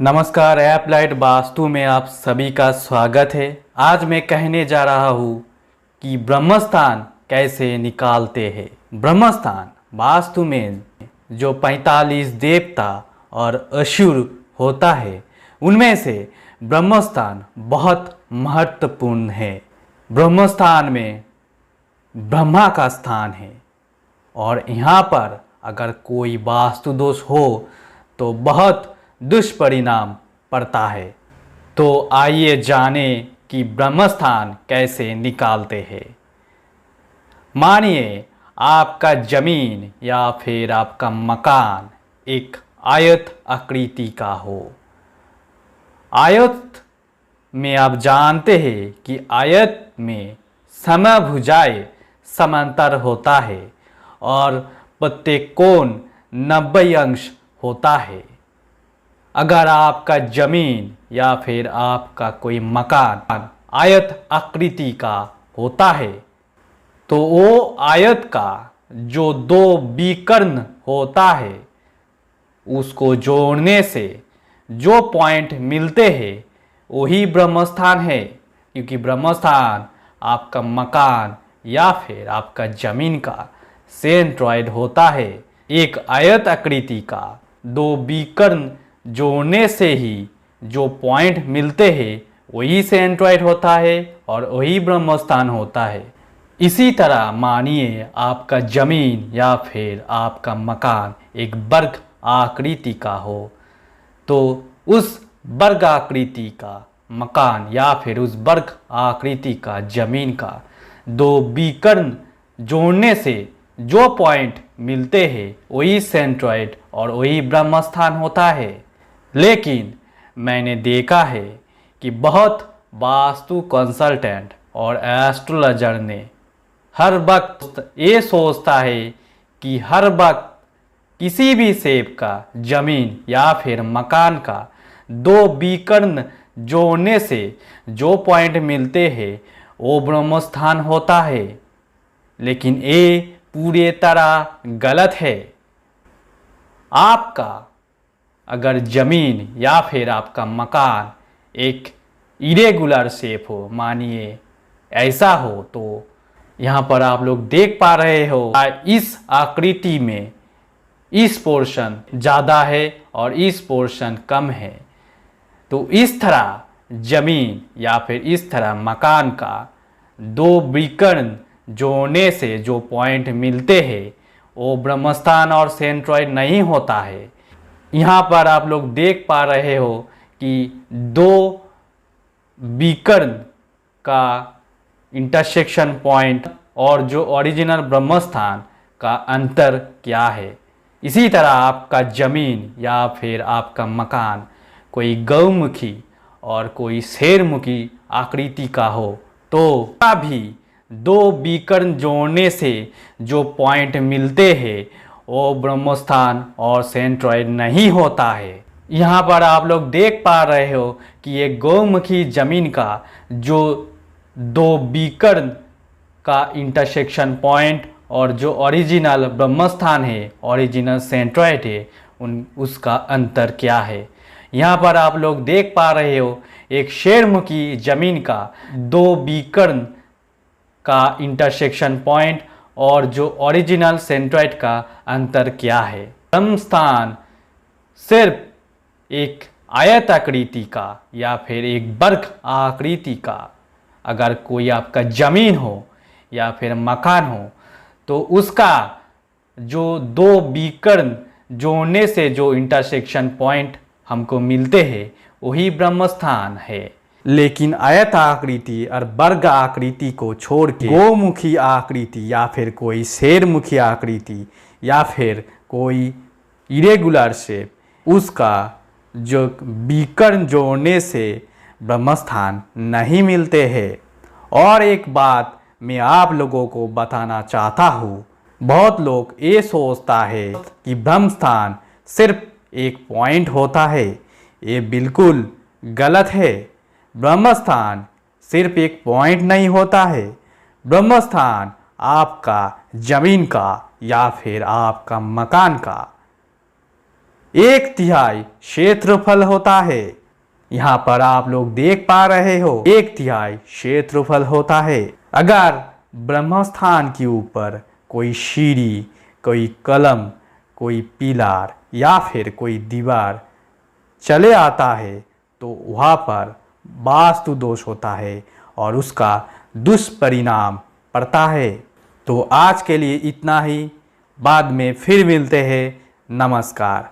नमस्कार, एप्लाइड वास्तु में आप सभी का स्वागत है। आज मैं कहने जा रहा हूँ कि ब्रह्मस्थान कैसे निकालते हैं। ब्रह्मस्थान वास्तु में जो 45 देवता और असुर होता है उनमें से ब्रह्मस्थान बहुत महत्वपूर्ण है। ब्रह्मस्थान में ब्रह्मा का स्थान है और यहाँ पर अगर कोई वास्तु दोष हो तो बहुत दुष्परिणाम पड़ता है। तो आइए जाने कि ब्रह्मस्थान कैसे निकालते हैं। मानिए आपका जमीन या फिर आपका मकान एक आयत आकृति का हो। आयत में आप जानते हैं कि आयत में समभुजाएं समांतर होता है और प्रत्येक कोण 90 अंश होता है। अगर आपका जमीन या फिर आपका कोई मकान आयत आकृति का होता है तो वो आयत का जो दो विकर्ण होता है उसको जोड़ने से जो पॉइंट मिलते हैं वही ब्रह्मस्थान है। क्योंकि ब्रह्मस्थान आपका मकान या फिर आपका जमीन का सेंट्रॉइड होता है। एक आयत आकृति का दो विकर्ण जोड़ने से ही जो पॉइंट मिलते हैं वही सेंट्रॉइड होता है और वही ब्रह्मस्थान होता है। इसी तरह मानिए आपका जमीन या फिर आपका मकान एक वर्ग आकृति का हो तो उस वर्ग आकृति का मकान या फिर उस वर्ग आकृति का जमीन का दो विकर्ण जोड़ने से जो पॉइंट मिलते हैं वही सेंट्रॉइड और वही ब्रह्मस्थान होता है। लेकिन मैंने देखा है कि बहुत वास्तु कंसल्टेंट और एस्ट्रोलॉजर ने हर वक्त ये सोचता है कि हर वक्त किसी भी शेप का जमीन या फिर मकान का दो विकर्ण जोड़ने से जो पॉइंट मिलते हैं वो ब्रह्मस्थान होता है। लेकिन ये पूरी तरह गलत है। आपका अगर ज़मीन या फिर आपका मकान एक इरेगुलर शेप हो, मानिए ऐसा हो, तो यहाँ पर आप लोग देख पा रहे हो इस आकृति में इस पोर्शन ज़्यादा है और इस पोर्शन कम है। तो इस तरह ज़मीन या फिर इस तरह मकान का दो विकर्ण जोड़ने से जो पॉइंट मिलते हैं वो ब्रह्मस्थान और सेंट्रॉइड नहीं होता है। यहाँ पर आप लोग देख पा रहे हो कि दो विकर्ण का इंटरसेक्शन पॉइंट और जो ओरिजिनल ब्रह्मस्थान का अंतर क्या है। इसी तरह आपका जमीन या फिर आपका मकान कोई गौमुखी और कोई शेरमुखी आकृति का हो तो भी दो विकर्ण जोड़ने से जो पॉइंट मिलते हैं वो ब्रह्मस्थान और सेंट्रॉइड नहीं होता है। यहाँ पर आप लोग देख पा रहे हो कि ये गौमुखी जमीन का जो दो विकर्ण का इंटरसेक्शन पॉइंट और जो ओरिजिनल ब्रह्मस्थान है, ओरिजिनल सेंट्रॉइड है, उसका अंतर क्या है। यहाँ पर आप लोग देख पा रहे हो एक शेरमुखी जमीन का दो विकर्ण का इंटरसेक्शन पॉइंट और जो ओरिजिनल सेंट्रॉइड का अंतर क्या है। ब्रह्मस्थान सिर्फ एक आयत आकृति का या फिर एक वर्ग आकृति का अगर कोई आपका जमीन हो या फिर मकान हो तो उसका जो दो विकर्ण जोड़ने से जो इंटरसेक्शन पॉइंट हमको मिलते हैं वही ब्रह्मस्थान है। लेकिन आयत आकृति और वर्ग आकृति को छोड़ के गोमुखी आकृति या फिर कोई शेरमुखी आकृति या फिर कोई इरेगुलर शेप उसका जो विकर्ण जोड़ने से ब्रह्मस्थान नहीं मिलते हैं। और एक बात मैं आप लोगों को बताना चाहता हूँ, बहुत लोग ये सोचता है कि ब्रह्मस्थान सिर्फ एक पॉइंट होता है। ये बिल्कुल गलत है। ब्रह्मस्थान सिर्फ एक पॉइंट नहीं होता है। ब्रह्मस्थान आपका जमीन का या फिर आपका मकान का 1/3 क्षेत्रफल होता है। यहाँ पर आप लोग देख पा रहे हो 1/3 क्षेत्रफल होता है। अगर ब्रह्मस्थान के ऊपर कोई सीढ़ी, कोई कलम, कोई पिलर या फिर कोई दीवार चले आता है तो वहाँ पर वास्तु दोष होता है और उसका दुष्परिणाम पड़ता है। तो आज के लिए इतना ही, बाद में फिर मिलते हैं। नमस्कार।